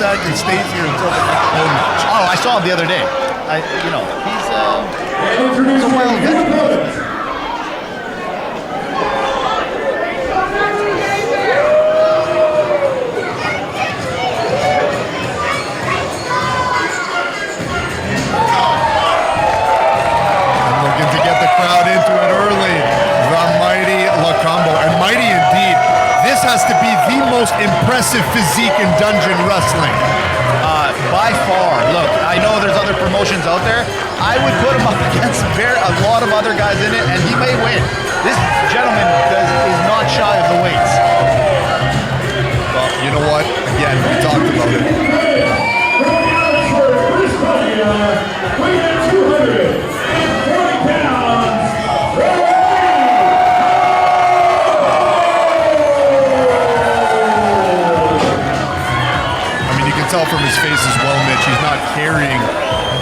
automatically stays here until the next phone match. Oh, I saw him the other day. He's a wild guy. Looking to get the crowd into it early. The Mighty Lokombo. And mighty indeed. This has to be the most impressive physique in dungeon wrestling. By far. Look, I know there's other promotions out there. I would put him up against a lot of other guys in it, and he may win. This gentleman is not shy of the weights. Well, you know what? Again, we talked about it. Tell from his face as well, Mitch, he's not carrying,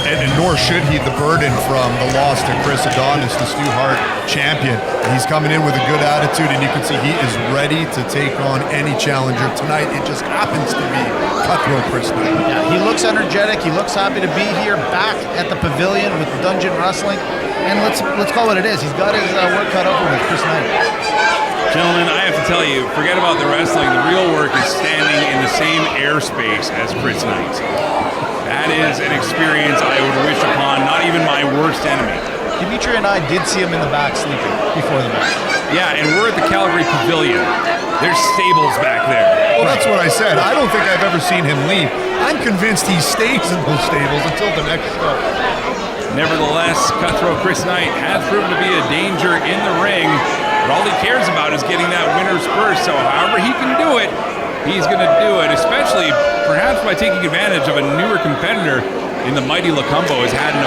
and nor should he, the burden from the loss to Chris Adonis, the Stu Hart champion. He's coming in with a good attitude, and you can see he is ready to take on any challenger tonight. It just happens to be cutthroat Chris Knight. Yeah, he looks energetic. He looks happy to be here, back at the pavilion with Dungeon Wrestling. And let's call it is. He's got his work cut out for him with Chris Knight. Gentlemen, I have to tell you, forget about the wrestling. The real work is standing in the same airspace as Chris Knight. That is an experience I would wish upon not even my worst enemy. Dimitri and I did see him in the back sleeping before the match. Yeah, and we're at the Calgary Pavilion. There's stables back there. Well, that's what I said. I don't think I've ever seen him leave. I'm convinced he stays in those stables until the next show. Nevertheless, cutthroat Chris Knight has proven to be a danger in the ring. But all he cares about is getting that winner's purse. So however he can do it, he's going to do it, especially perhaps by taking advantage of a newer competitor in the Mighty Lokombo. Has had an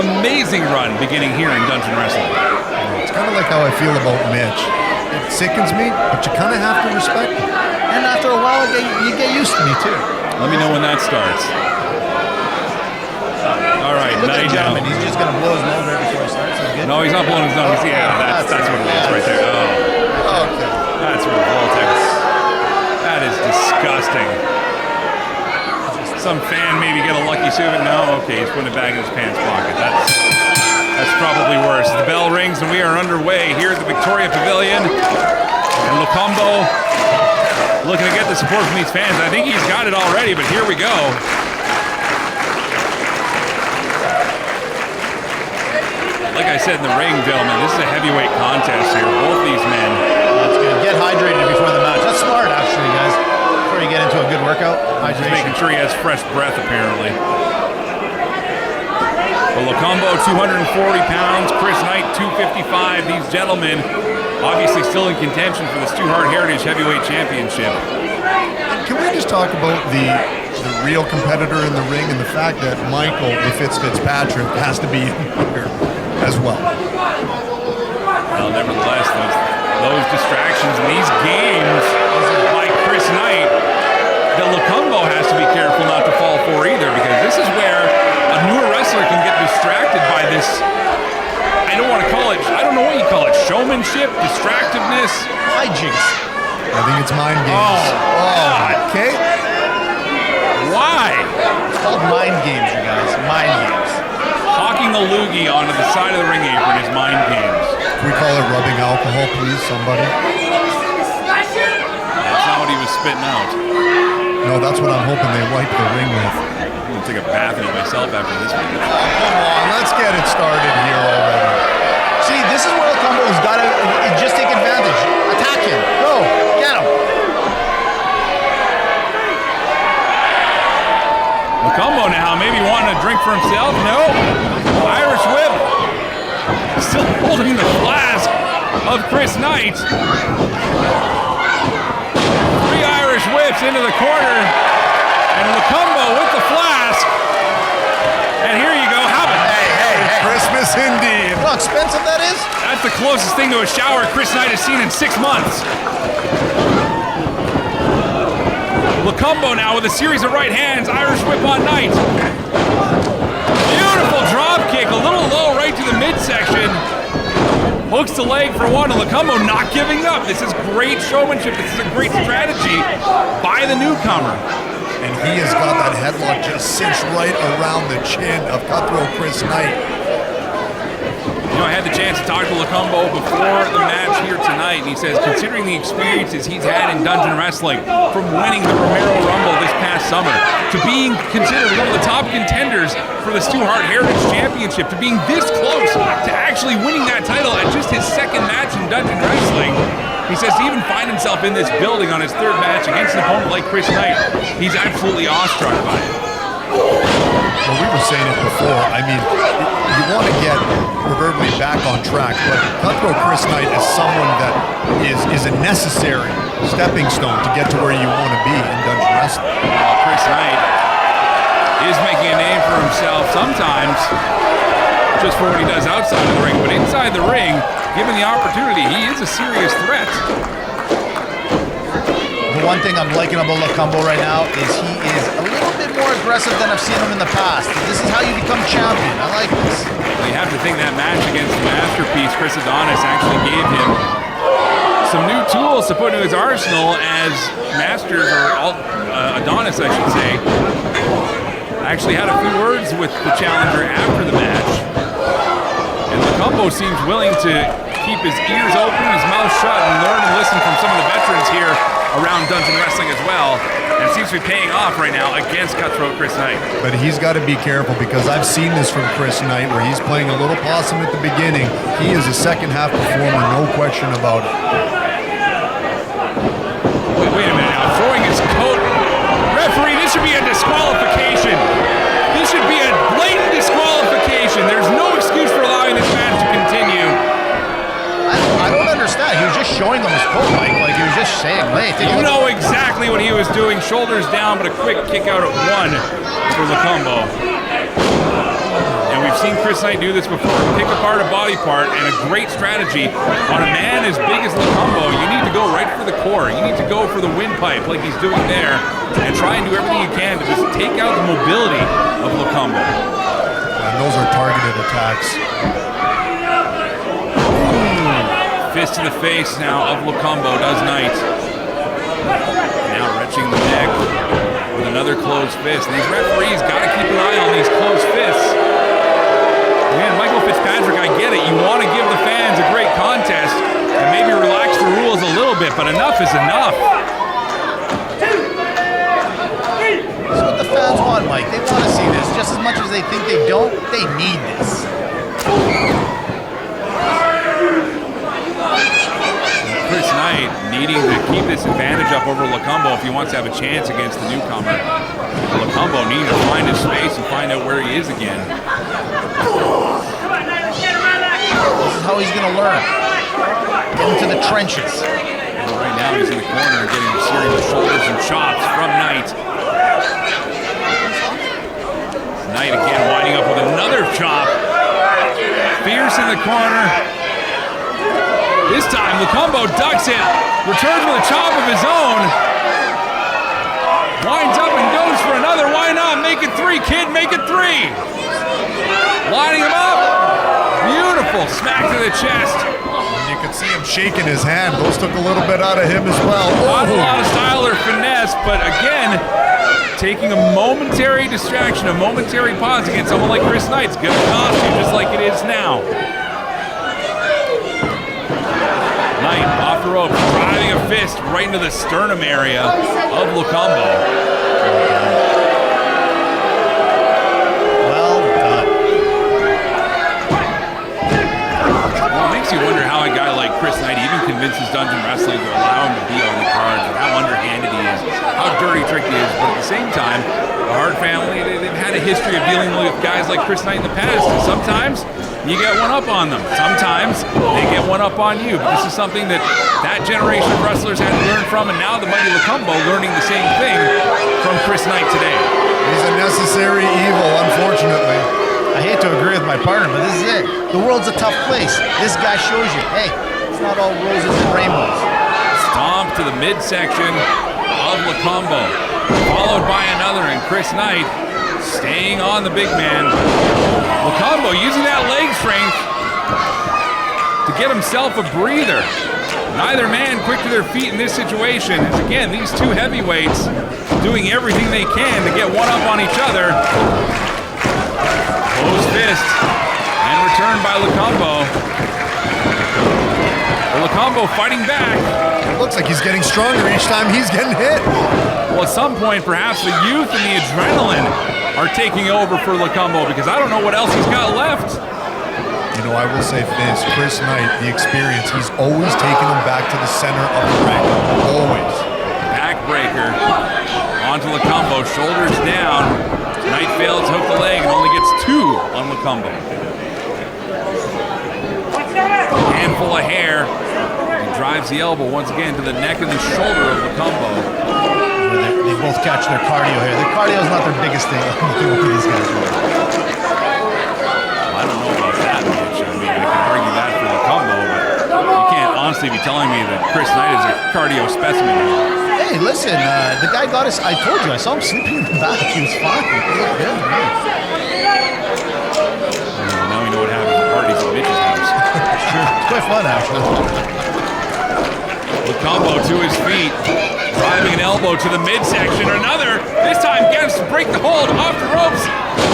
amazing run beginning here in Dungeon Wrestling. It's kind of like how I feel about Mitch. It sickens me, but you kind of have to respect him. And after a while, you get used to me too. Let me know when that starts. All right, Look at night him, now. he's just going to blow his nose right before he starts. Good? No, he's not blowing his nose. Yeah, that's what it is right there. Oh, Okay. that's revolting. That is disgusting. Some fan maybe get a lucky suit. No, okay, he's putting it back in his pants pocket. That's probably worse. The bell rings and we are underway here at the Victoria Pavilion. And Lokombo looking to get the support from these fans. I think he's got it already, but here we go. Like I said in the ring, gentlemen, this is a heavyweight contest here. Both these men. That's good. Get hydrated before the match. That's smart, actually, guys. Before you get into a good workout, Just hydration. making sure he has fresh breath, apparently. Well, Lokombo, 240 pounds. Chris Knight, 255. These gentlemen obviously still in contention for the Stu Hart Heritage Heavyweight Championship. Can we just talk about the real competitor in the ring and the fact that Michael, the Fitzpatrick, has to be in here as well? Well, nevertheless, those distractions in these games, like Chris Knight, the Lokombo has to be careful not to fall for either, because this is where a newer wrestler can get distracted by this. I don't want to call it, I don't know what you call it, showmanship, distractiveness. Hijinks. I think it's mind games. God. Okay. Why? It's called mind games, you guys. Mind games. Hawking the loogie onto the side of the ring apron is mind games. Can we call it rubbing alcohol, please, somebody? That's not what he was spitting out. No, that's what I'm hoping they wipe the ring with. I'm going to take a bath in it myself after this one. Come on, let's get it started here already. See, this is where Lokombo's got to just take advantage. Attack him. Go. Get him. Lokombo now maybe wanting a drink for himself. No. Irish whip. Still holding the flask of Chris Knight. 3 Irish whips into the corner. And Lokombo with the flask. And here you go. How about Hey, Christmas indeed. You know how expensive that is? That's the closest thing to a shower Chris Knight has seen in 6 months. Lokombo now with a series of right hands. Irish whip on Knight. Beautiful drop kick. A little low right to the midsection. Hooks the leg for one. And Lokombo not giving up. This is great showmanship. This is a great strategy by the newcomer. and he has got that headlock just cinched right around the chin of cutthroat Chris Knight. You know, I had the chance to talk to Lokombo before the match here tonight, and he says, considering the experiences he's had in dungeon wrestling, from winning the Romero Rumble this past summer, to being considered one of the top contenders for the Stu Hart Heritage Championship, to being this close to actually winning that title at just his second match in dungeon wrestling, he says to even find himself in this building on his third match against an opponent like Chris Knight, he's absolutely awestruck by it. Well, we were saying it before. I mean, you want to get proverbially back on track, but cutthroat Chris Knight is someone that is a necessary stepping stone to get to where you want to be in dungeon wrestling. Chris Knight is making a name for himself sometimes just for what he does outside of the ring, but inside the ring, given the opportunity, he is a serious threat. The one thing I'm liking about Lokombo right now is he is a little bit more aggressive than I've seen him in the past. This is how you become champion. I like this. Well, you have to think that match against the Masterpiece, Chris Adonis, actually gave him some new tools to put into his arsenal as Masters, or Adonis, I should say, actually had a few words with the challenger after the match. And Lokombo seems willing to keep his ears open, his mouth shut, and learn and listen from some of the veterans here around dungeon wrestling as well. And it seems to be paying off right now against cutthroat Chris Knight. But he's got to be careful, because I've seen this from Chris Knight where he's playing a little possum at the beginning. He is a second half performer, no question about it. Wait a minute now, throwing his coat. Referee, this should be a disqualification. This should be a blatant disqualification. There's no excuse for allowing this match to continue. I don't understand. He was just showing them his coat, Mike. Like he was just saying, hey, you know exactly what he was doing. Shoulders down, but a quick kick out at one for Lokombo. And we've seen Chris Knight do this before. Pick apart a body part, and a great strategy on a man as big as Lokombo. You need to go right for the core. You need to go for the windpipe like he's doing there, and try and do everything you can to just take out the mobility of Lokombo. And those are targeted attacks. Fist to the face now of Lokombo does Knight. Now wrenching the neck with another closed fist. And these referees got to keep an eye on these closed fists. Man, Michael Fitzpatrick, I get it. You want to give the fans a great contest and maybe relax the rules a little bit, but enough is enough. That's what the fans want, Mike. They want to see this just as much as they think they don't. They need this. Chris Knight needing to keep this advantage up over Lokombo if he wants to have a chance against the newcomer. Lokombo needing to find his space and find out where he is again. This is how he's going to learn. Get into the trenches. Well, right now he's in the corner getting a series of shoulders and chops from Knight. Knight again winding up with another chop. Fierce in the corner. This time, Lokombo ducks it, returns with a chop of his own. Winds up and goes for another. Why not? Make it three, kid. Make it three. Lining him up. Beautiful smack to the chest. And you can see him shaking his hand. Those took a little bit out of him as well. Not a lot of style or finesse, but again, taking a momentary distraction, a momentary pause against someone like Chris Knight's going to cost you just like it is now. Knight off the rope, driving a fist right into the sternum area of Lokombo. Well done. Well, it makes you wonder how a guy like Chris Knight even convinces Dungeon Wrestling to allow him to be on the card, or how underhanded he is, how dirty trick he is. But at the same time, the Hart family, they've had a history of dealing with guys like Chris Knight in the past, and sometimes you get one up on them. Sometimes they get one up on you. But this is something that generation of wrestlers had to learn from, and now the Mighty Lokombo learning the same thing from Chris Knight today. He's a necessary evil, unfortunately. I hate to agree with my partner, but this is it. The world's a tough place. This guy shows you, hey, it's not all roses and rainbows. Stomp to the midsection of Lokombo, followed by another, and Chris Knight staying on the big man. Lokombo using that leg strength to get himself a breather. Neither man quick to their feet in this situation. As again, these two heavyweights doing everything they can to get one up on each other. Closed fist and returned by Lokombo. Lokombo fighting back. It looks like he's getting stronger each time he's getting hit. Well, at some point, perhaps the youth and the adrenaline are taking over for Lokombo because I don't know what else he's got left. You know, I will say this, Chris Knight, the experience, he's always taking him back to the center of the ring. Always. Backbreaker onto Lokombo, shoulders down. Knight fails to hook the leg and only gets 2 on Lokombo. Handful of hair. He drives the elbow once again to the neck and the shoulder of Lokombo. They both catch their cardio here. Their cardio is not their biggest thing. These guys I don't know about that much. I mean, I can argue that for Lokombo, but you can't honestly be telling me that Chris Knight is a cardio specimen. Hey, listen, the guy got us. I told you, I saw him sleeping in the back. He was fine. He looked good. Now we know what happens at parties at Mitch's house. Sure. It's quite fun, actually. Lokombo to his feet, driving an elbow to the midsection. Another, this time gets to break the hold, off the ropes.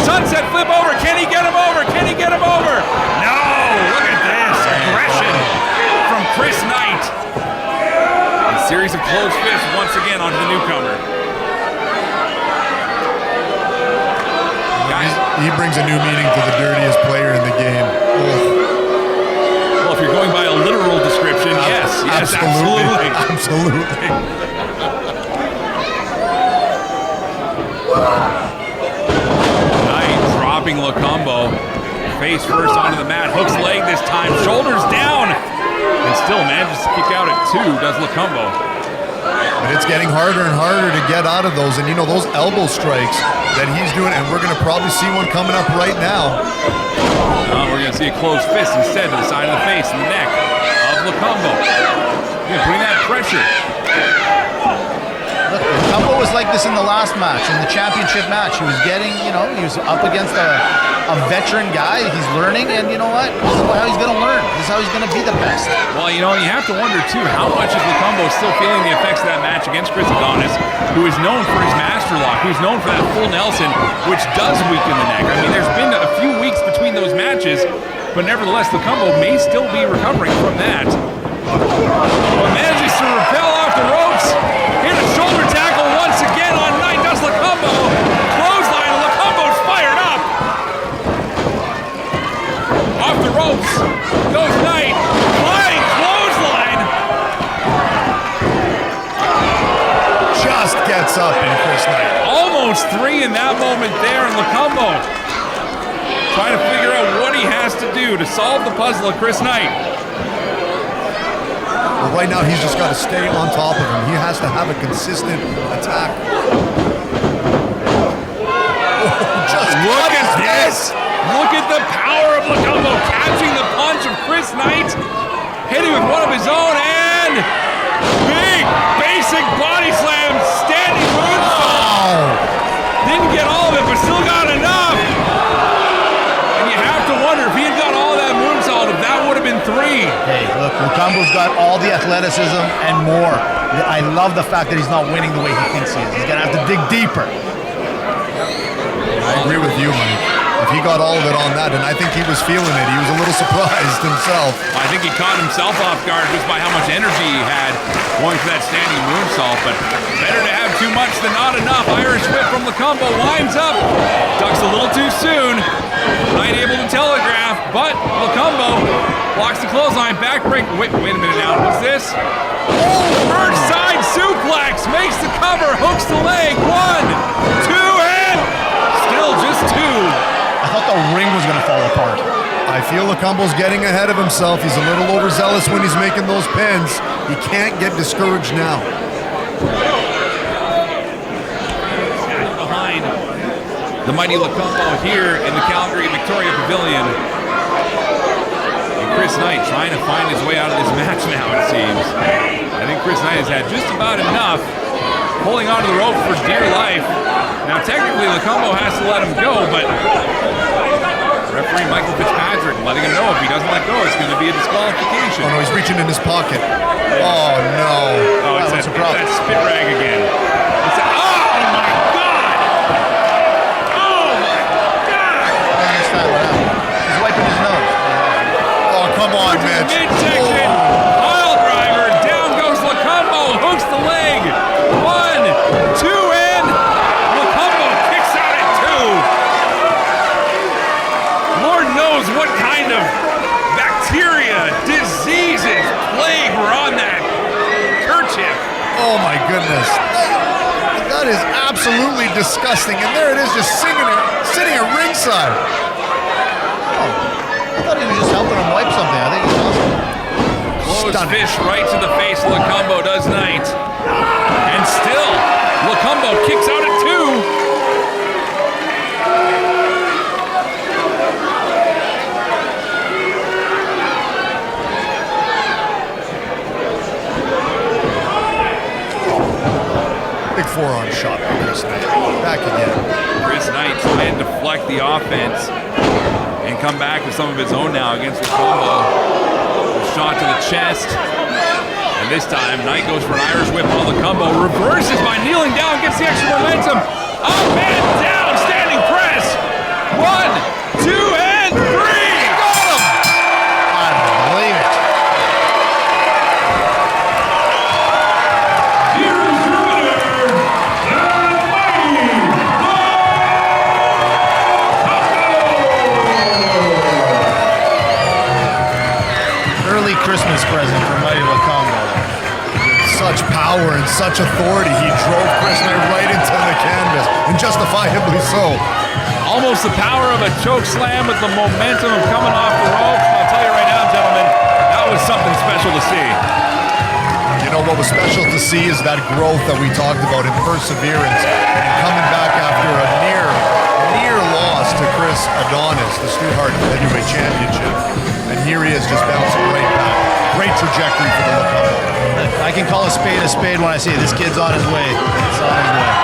Sunset flip over. Can he get him over? Can he get him over? No! Look at this aggression from Chris Knight. A series of closed fists once again onto the newcomer. Guys, He brings a new meaning to the dirtiest player in the game. well, if you're going by a literal description, yes, absolutely. Absolutely. Knight dropping Lokombo. Face first onto the mat, hooks leg this time, shoulders down, and still manages to kick out at 2, does Lokombo. But it's getting harder and harder to get out of those. And you know, those elbow strikes that he's doing, and we're going to probably see one coming up right now. We're going to see a closed fist instead to the side of the face and the neck of Lokombo. Going to bring that pressure. Look, Lumbo was like this in the last match, in the championship match. He was getting, he was up against a veteran guy. He's learning, and you know what? This is how he's going to learn. This is how he's going to be the best. Well, you have to wonder, too, how much is Lokombo still feeling the effects of that match against Chris Adonis, who is known for his master lock, who's known for that full Nelson, which does weaken the neck. I mean, there's been a few weeks between those matches, but nevertheless, Lokombo may still be recovering from that. Well, manages to rappel off the ropes. Hit a shoulder tackle once again on Knight. Does Lokombo. Clothesline. Lokombo's fired up. Off the ropes goes Knight. Flying clothesline. Just gets up in Chris Knight. Almost 3 in that moment there, and Lokombo trying to figure out what he has to do to solve the puzzle of Chris Knight. Well, right now, he's just got to stay on top of him. He has to have a consistent attack. Just look at this! Look at the power of Lokombo catching the punch of Chris Knight, hitting with one of his own, and big basic body slam, standing moonsault. Didn't get all of it, but still got enough. And you have to wonder if he had got all of that moonsault, if that would have been 3. Hey, look, Lokombo's got all the athleticism and more. I love the fact that he's not winning the way he thinks he is. He's going to have to dig deeper. I agree with you, Mike. If he got all of it on that, and I think he was feeling it. He was a little surprised himself. I think he caught himself off guard just by how much energy he had going for that standing moonsault, but better to have too much than not enough. Irish whip from Lokombo, winds up, ducks a little too soon. Knight able to telegraph, but Lokombo blocks the clothesline, backbreak. Wait a minute now, what's this? Bird side suplex, makes the cover, hooks the leg, 1, 2, and still just 2. I thought the ring was going to fall apart. I feel Lokombo's getting ahead of himself. He's a little overzealous when he's making those pins. He can't get discouraged now. Behind the Mighty Lokombo here in the Calgary Victoria Pavilion. And Chris Knight trying to find his way out of this match now, it seems. I think Chris Knight has had just about enough, pulling onto the rope for dear life. Now, technically, Lokombo has to let him go, but Referee Michael Fitzpatrick letting him know if he doesn't let go, it's going to be a disqualification. Oh no, he's reaching in his pocket. Oh no. Oh, it's what's the problem? that spit rag again. It's oh my God! Oh my God! I don't understand what happened. He's wiping his nose. Oh, come on, Mitch. Midsection, pile driver, down goes Lokombo, hooks the leg. 1, 2, and Lokombo kicks out at 2. Lord knows what kind of bacteria, diseases, plague were on that kerchief. Oh my goodness. That is absolutely disgusting. And there it is, just sitting at ringside. I thought he was just helping him wipe something. I think he lost it. Closed Stunning. fish right to the face. Lokombo does night. And still, Lokombo kicks out at 2. Big forearm shot by Chris Knight. Back again. Chris Knight trying to deflect the offense and come back with some of his own now against Lokombo. Shot to the chest. And this time, Knight goes for an Irish whip on Lokombo. Reverses by kneeling down, gets the extra momentum. Up and down, standing press. 1, 2, and 3. Got him! I don't believe it. Here is your winner, the Mighty Lokombo. Early Christmas present for Mighty Lokombo. Such power and such authority. He drove Chris Knight right into the canvas, and justifiably so. Almost the power of a choke slam with the momentum of coming off the ropes. I'll tell you right now, gentlemen, that was something special to see. You know what was special to see is that growth that we talked about in perseverance and coming back after a near loss to Chris Adonis, the Stu Hart Heavyweight Championship. And here he is just bouncing right back. Great trajectory for the Lokombo. I can call a spade when I see it. This kid's on his way. It's on his way.